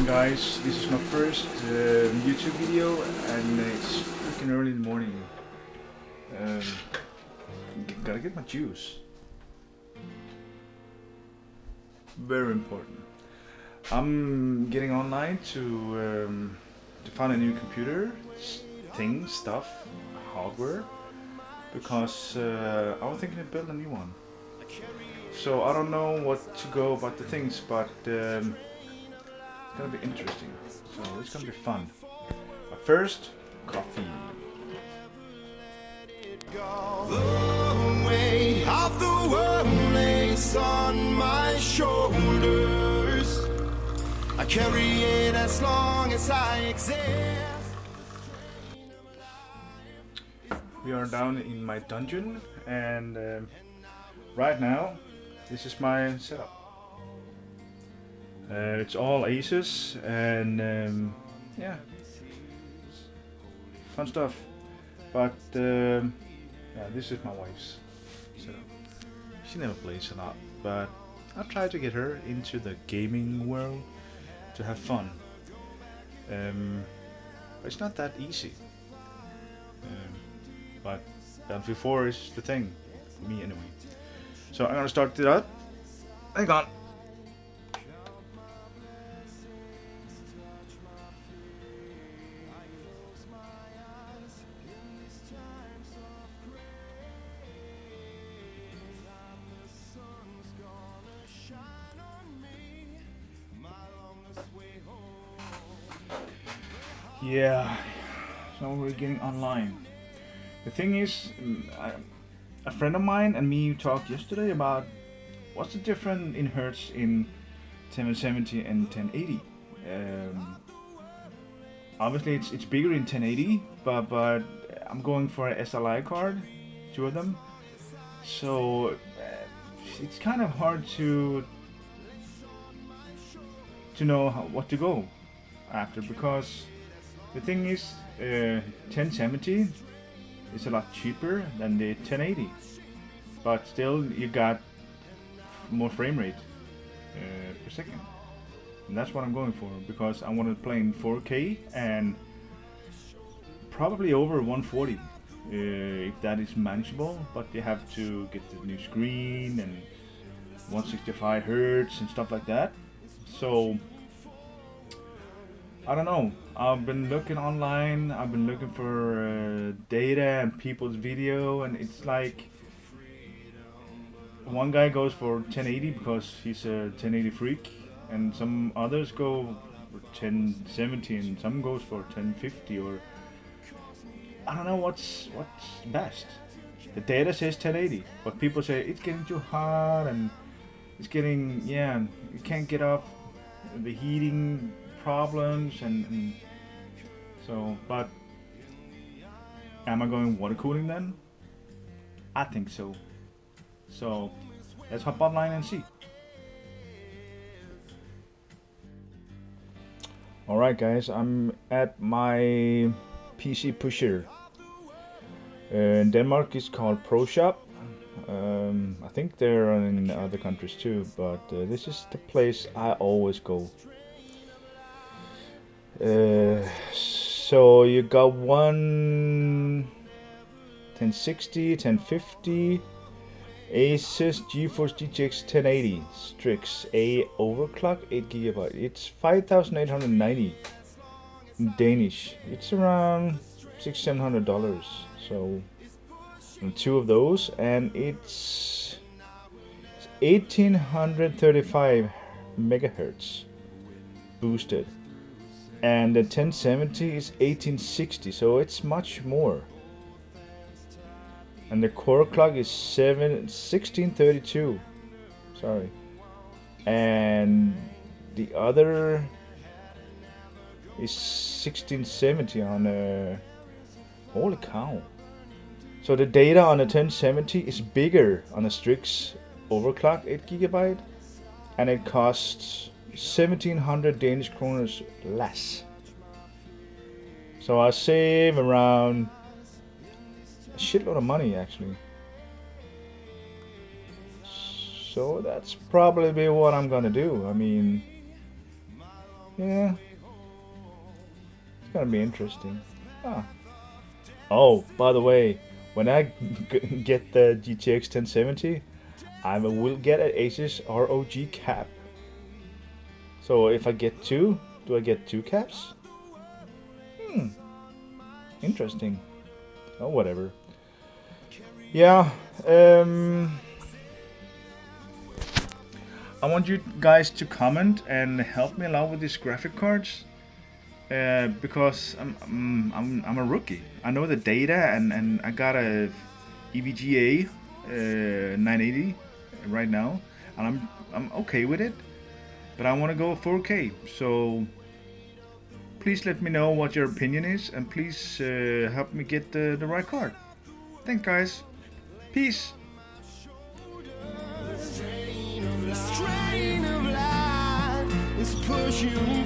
guys, this is my first YouTube video and it's freaking early in the morning. Um, Gotta get my juice. Very important. I'm getting online to find a new computer, stuff, hardware, because I was thinking of building a new one. So I don't know what to go about the things, but it's gonna be interesting. So it's gonna be fun. But first, coffee. The weight of the world lays on my shoulders. I carry it as long as I exist. We are down in my dungeon, and right now, this is my setup. It's all Asus, and yeah, fun stuff. But yeah, this is my wife's setup. She never plays a lot, but I've tried to get her into the gaming world to have fun. But it's not that easy. But Battlefield 4 is the thing, for me anyway. So I'm gonna start it up. Hang on. Yeah, so we're getting online. The thing is, a friend of mine and me talked yesterday about what's the difference in hertz in 1070 and 1080. Obviously, it's bigger in 1080, but I'm going for a SLI card, two of them. So it's kind of hard to know what to go after, because the thing is, 1070 is a lot cheaper than the 1080, but still you got more frame rate per second, and that's what I'm going for, because I want to play in 4K and probably over 140 if that is manageable. But you have to get the new screen and 165 hertz and stuff like that. So I don't know. I've been looking online. I've been looking for data and people's video, and it's like one guy goes for 1080 because he's a 1080 freak, and some others go for 1070, and some goes for 1050, or I don't know what's best. The data says 1080, but people say it's getting too hot and it's getting, yeah, you can't get off the heating problems, and so, but am I going water cooling then? I think so. So let's hop online and see. Alright guys, I'm at my PC pusher. In Denmark it's called ProShop. I think they're in other countries too, but this is the place I always go. So you got one 1060, 1050, Asus GeForce GTX 1080 Strix A overclock 8GB. It's 5,890 Danish. It's around $600-700. So two of those, and it's 1835 megahertz boosted. And the 1070 is 1860, so it's much more. And the core clock is 1632. Sorry. And the other is 1670 on a. Holy cow. So the data on the 1070 is bigger on a Strix overclock 8GB, and it costs 1700 Danish kroners less. So I save around a shitload of money actually. So that's probably what I'm gonna do. I mean, Yeah. It's gonna be interesting. Ah. Oh, by the way, when I get the GTX 1070, I will get an Asus ROG cap. So if I get two, do I get two caps? Interesting. Oh, whatever. Yeah. I want you guys to comment and help me along with these graphic cards. Because I'm a rookie. I know the data and I got a EVGA 980 right now, and I'm okay with it. But I want to go 4K. So please let me know what your opinion is, and please help me get the right card. Thanks, guys. Peace. Strain of life is pushing